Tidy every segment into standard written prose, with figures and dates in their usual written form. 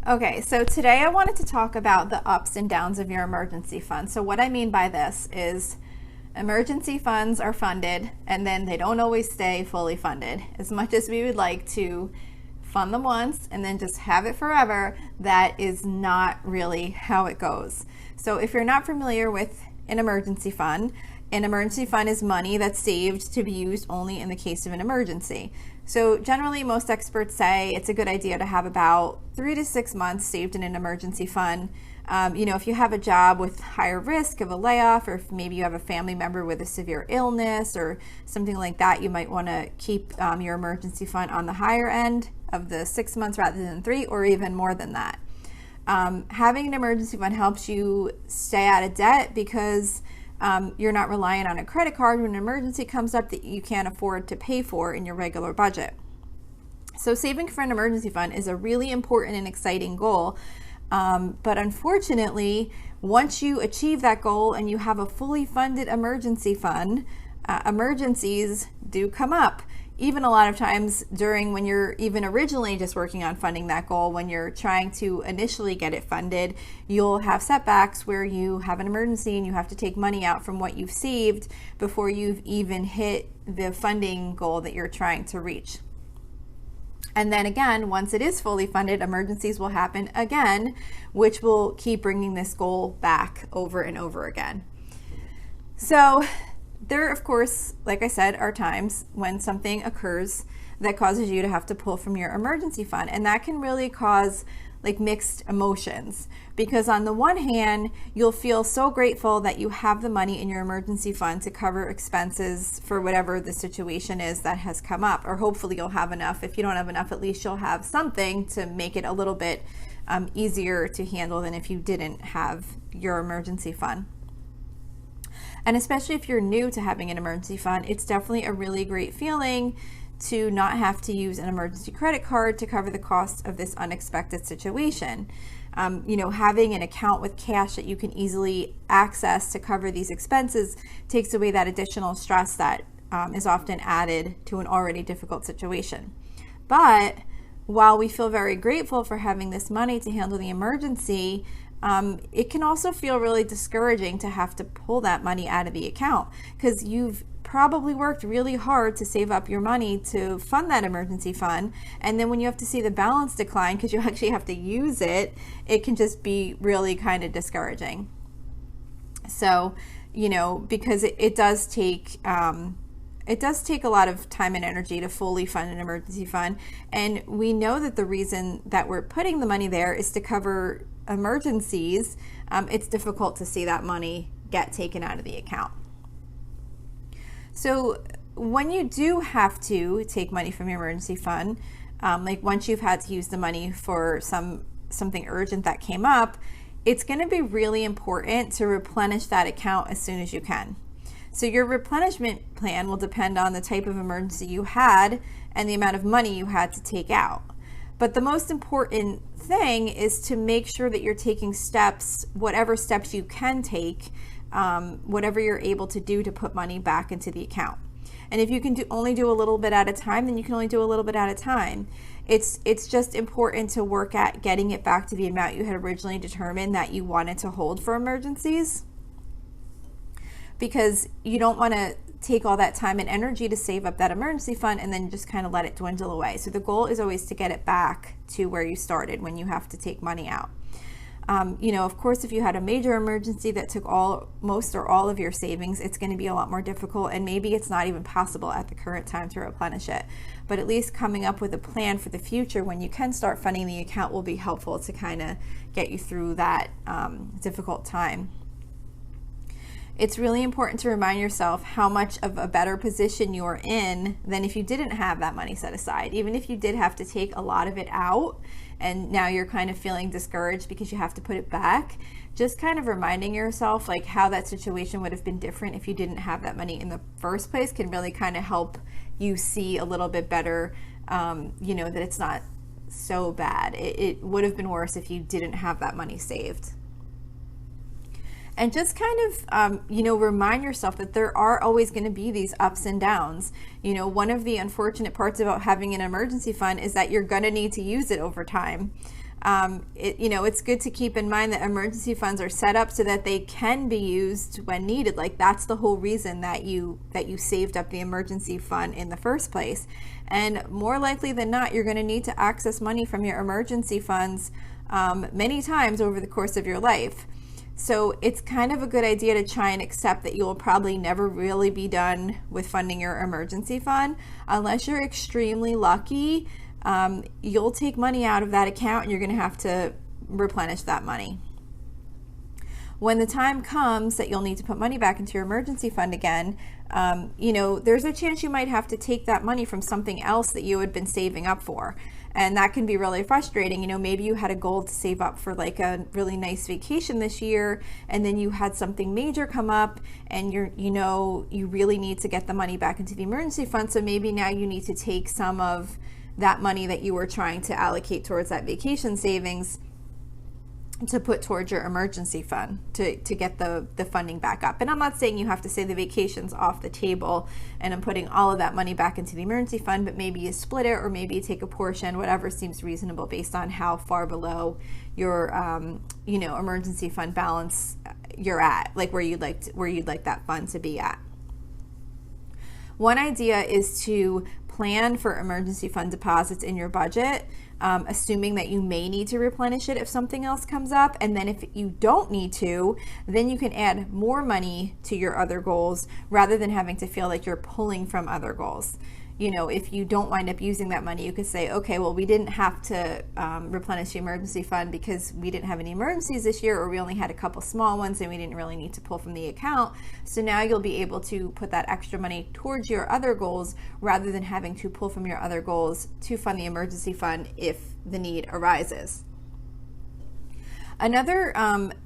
Okay, so today I wanted to talk about the ups and downs of your emergency fund. So what I mean by this is emergency funds are funded and then they don't always stay fully funded. As much as we would like to fund them once and then just have it forever, that is not really how it goes. So if you're not familiar with an emergency fund is money that's saved to be used only in the case of an emergency. So generally, most experts say it's a good idea to have about 3 to 6 months saved in an emergency fund. If you have a job with higher risk of a layoff, or if maybe you have a family member with a severe illness or something like that, you might want to keep your emergency fund on the higher end of the 6 months rather than 3, or even more than that. Having an emergency fund helps you stay out of debt because you're not relying on a credit card when an emergency comes up that you can't afford to pay for in your regular budget. So saving for an emergency fund is a really important and exciting goal. But unfortunately, once you achieve that goal and you have a fully funded emergency fund, emergencies do come up. Even a lot of times when you're even originally just working on funding that goal, when you're trying to initially get it funded, you'll have setbacks where you have an emergency and you have to take money out from what you've saved before you've even hit the funding goal that you're trying to reach. And then again, once it is fully funded, emergencies will happen again, which will keep bringing this goal back over and over again. So there, of course, like I said, are times when something occurs that causes you to have to pull from your emergency fund. And that can really cause like mixed emotions, because on the one hand, you'll feel so grateful that you have the money in your emergency fund to cover expenses for whatever the situation is that has come up, or hopefully you'll have enough. If you don't have enough, at least you'll have something to make it a little bit easier to handle than if you didn't have your emergency fund. And especially if you're new to having an emergency fund, it's definitely a really great feeling to not have to use an emergency credit card to cover the cost of this unexpected situation. Having an account with cash that you can easily access to cover these expenses takes away that additional stress that is often added to an already difficult situation. But while we feel very grateful for having this money to handle the emergency, it can also feel really discouraging to have to pull that money out of the account, because you've probably worked really hard to save up your money to fund that emergency fund. And then when you have to see the balance decline because you actually have to use it, it can just be really kind of discouraging. So, because it does take a lot of time and energy to fully fund an emergency fund. And we know that the reason that we're putting the money there is to cover emergencies. It's difficult to see that money get taken out of the account. So when you do have to take money from your emergency fund, like once you've had to use the money for something urgent that came up, it's going to be really important to replenish that account as soon as you can. So your replenishment plan will depend on the type of emergency you had and the amount of money you had to take out. But the most important thing is to make sure that you're taking steps, whatever steps you can take, whatever you're able to do to put money back into the account. And if you can only do a little bit at a time, then you can only do a little bit at a time. It's just important to work at getting it back to the amount you had originally determined that you wanted to hold for emergencies, because you don't want to take all that time and energy to save up that emergency fund and then just kind of let it dwindle away. So the goal is always to get it back to where you started when you have to take money out. Of course, if you had a major emergency that took most or all of your savings, it's going to be a lot more difficult, and maybe it's not even possible at the current time to replenish it. But at least coming up with a plan for the future when you can start funding the account will be helpful to kind of get you through that difficult time. It's really important to remind yourself how much of a better position you're in than if you didn't have that money set aside. Even if you did have to take a lot of it out and now you're kind of feeling discouraged because you have to put it back, just kind of reminding yourself like how that situation would have been different if you didn't have that money in the first place can really kind of help you see a little bit better, that it's not so bad. It would have been worse if you didn't have that money saved. And just kind of, remind yourself that there are always going to be these ups and downs. One of the unfortunate parts about having an emergency fund is that you're going to need to use it over time. It's good to keep in mind that emergency funds are set up so that they can be used when needed. Like, that's the whole reason that you saved up the emergency fund in the first place. And more likely than not, you're going to need to access money from your emergency funds many times over the course of your life. So it's kind of a good idea to try and accept that you will probably never really be done with funding your emergency fund. Unless you're extremely lucky, you'll take money out of that account and you're going to have to replenish that money. When the time comes that you'll need to put money back into your emergency fund again, there's a chance you might have to take that money from something else that you had been saving up for. And that can be really frustrating. Maybe you had a goal to save up for like a really nice vacation this year, and then you had something major come up and you really need to get the money back into the emergency fund. So maybe now you need to take some of that money that you were trying to allocate towards that vacation savings to put towards your emergency fund to get the funding back up. And I'm not saying you have to say the vacation's off the table and I'm putting all of that money back into the emergency fund, but maybe you split it, or maybe you take a portion, whatever seems reasonable based on how far below your emergency fund balance you're at, like where you'd like that fund to be at. One idea is to plan for emergency fund deposits in your budget, assuming that you may need to replenish it if something else comes up. And then if you don't need to, then you can add more money to your other goals rather than having to feel like you're pulling from other goals. If you don't wind up using that money, you could say, okay, well, we didn't have to replenish the emergency fund because we didn't have any emergencies this year, or we only had a couple small ones and we didn't really need to pull from the account. So now you'll be able to put that extra money towards your other goals rather than having to pull from your other goals to fund the emergency fund if the need arises. Another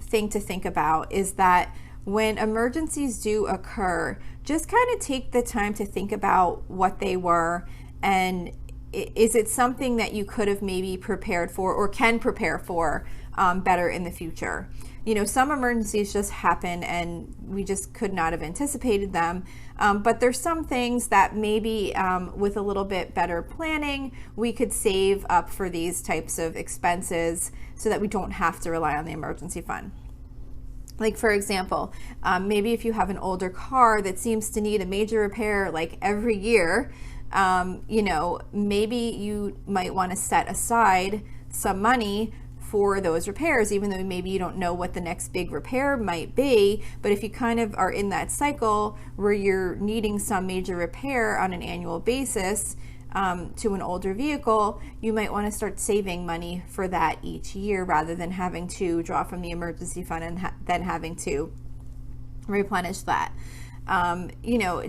thing to think about is that when emergencies do occur, just kind of take the time to think about what they were, and is it something that you could have maybe prepared for or can prepare for better in the future. Some emergencies just happen and we just could not have anticipated them, but there's some things that maybe with a little bit better planning we could save up for these types of expenses so that we don't have to rely on the emergency fund. Like, for example, maybe if you have an older car that seems to need a major repair like every year, maybe you might want to set aside some money for those repairs, even though maybe you don't know what the next big repair might be. But if you kind of are in that cycle where you're needing some major repair on an annual basis, to an older vehicle, you might want to start saving money for that each year rather than having to draw from the emergency fund and then having to replenish that.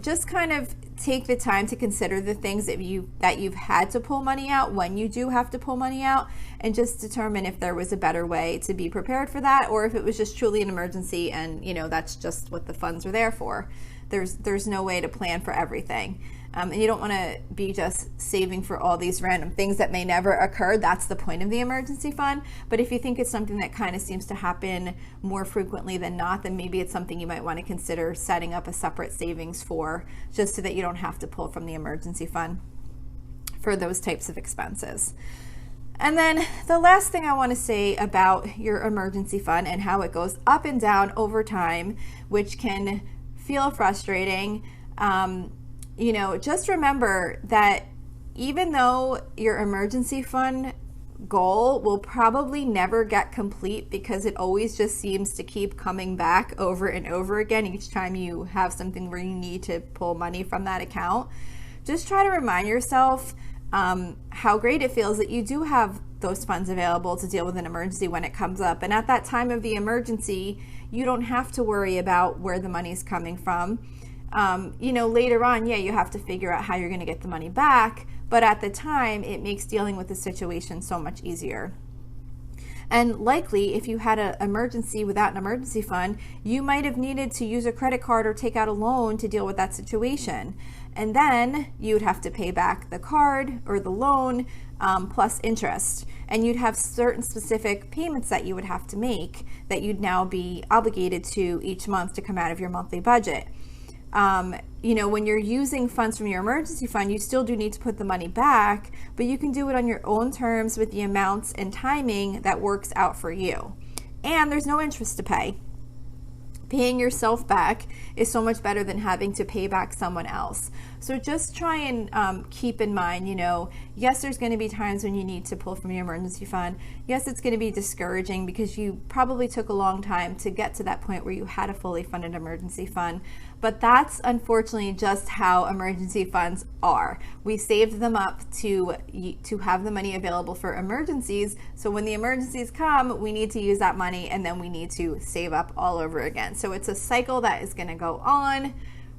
Just kind of take the time to consider the things that you've had to pull money out when you do have to pull money out, and just determine if there was a better way to be prepared for that, or if it was just truly an emergency and that's just what the funds are there for. There's no way to plan for everything. And you don't want to be just saving for all these random things that may never occur. That's the point of the emergency fund. But if you think it's something that kind of seems to happen more frequently than not, then maybe it's something you might want to consider setting up a separate savings for, just so that you don't have to pull from the emergency fund for those types of expenses. And then the last thing I want to say about your emergency fund and how it goes up and down over time, which can feel frustrating. Just remember that even though your emergency fund goal will probably never get complete, because it always just seems to keep coming back over and over again each time you have something where you need to pull money from that account, just try to remind yourself how great it feels that you do have those funds available to deal with an emergency when it comes up. And at that time of the emergency, you don't have to worry about where the money's coming from. Later on, you have to figure out how you're going to get the money back, but at the time, it makes dealing with the situation so much easier. And likely, if you had an emergency without an emergency fund, you might have needed to use a credit card or take out a loan to deal with that situation. And then you'd have to pay back the card or the loan plus interest. And you'd have certain specific payments that you would have to make that you'd now be obligated to each month to come out of your monthly budget. When you're using funds from your emergency fund, you still do need to put the money back, but you can do it on your own terms with the amounts and timing that works out for you. And there's no interest to pay. Paying yourself back is so much better than having to pay back someone else. So just try and keep in mind, yes, there's going to be times when you need to pull from your emergency fund. Yes, it's going to be discouraging because you probably took a long time to get to that point where you had a fully funded emergency fund. But that's unfortunately just how emergency funds are. We saved them up to have the money available for emergencies. So when the emergencies come, we need to use that money and then we need to save up all over again. So it's a cycle that is going to go on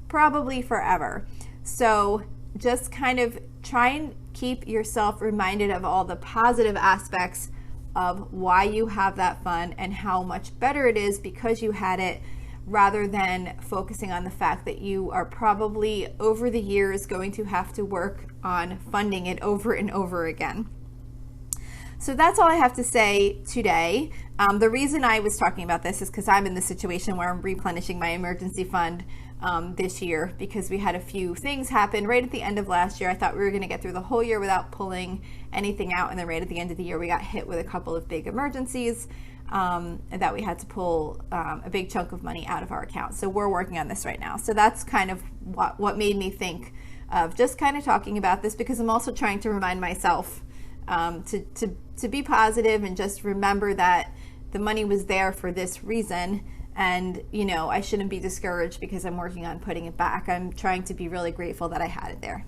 probably forever. So just kind of try and keep yourself reminded of all the positive aspects of why you have that fund and how much better it is because you had it, rather than focusing on the fact that you are probably over the years going to have to work on funding it over and over again. So that's all I have to say today. The reason I was talking about this is because I'm in the situation where I'm replenishing my emergency fund this year because we had a few things happen right at the end of last year. I thought we were going to get through the whole year without pulling anything out, and then right at the end of the year we got hit with a couple of big emergencies that we had to pull a big chunk of money out of our account. So we're working on this right now. So that's kind of what made me think of just kind of talking about this, because I'm also trying to remind myself to be positive and just remember that the money was there for this reason. And, I shouldn't be discouraged because I'm working on putting it back. I'm trying to be really grateful that I had it there.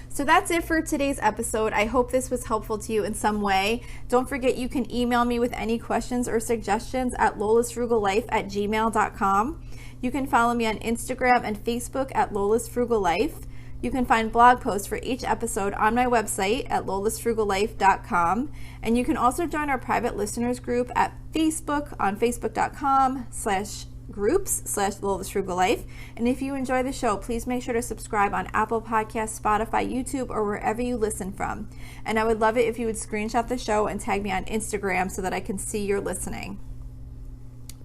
So that's it for today's episode. I hope this was helpful to you in some way. Don't forget you can email me with any questions or suggestions at lolasfrugallife@gmail.com. You can follow me on Instagram and Facebook at lolasfrugallife. You can find blog posts for each episode on my website at lolasfrugallife.com. And you can also join our private listeners group at Facebook on facebook.com/groups/lolasfrugallife. And if you enjoy the show, please make sure to subscribe on Apple Podcasts, Spotify, YouTube, or wherever you listen from. And I would love it if you would screenshot the show and tag me on Instagram so that I can see you're listening.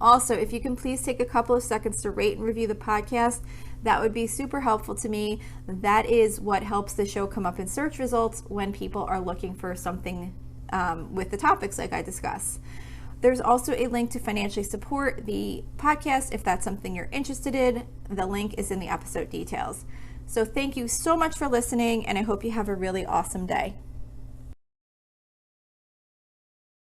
Also, if you can please take a couple of seconds to rate and review the podcast, that would be super helpful to me. That is what helps the show come up in search results when people are looking for something with the topics like I discuss. There's also a link to financially support the podcast if that's something you're interested in. The link is in the episode details. So thank you so much for listening, and I hope you have a really awesome day.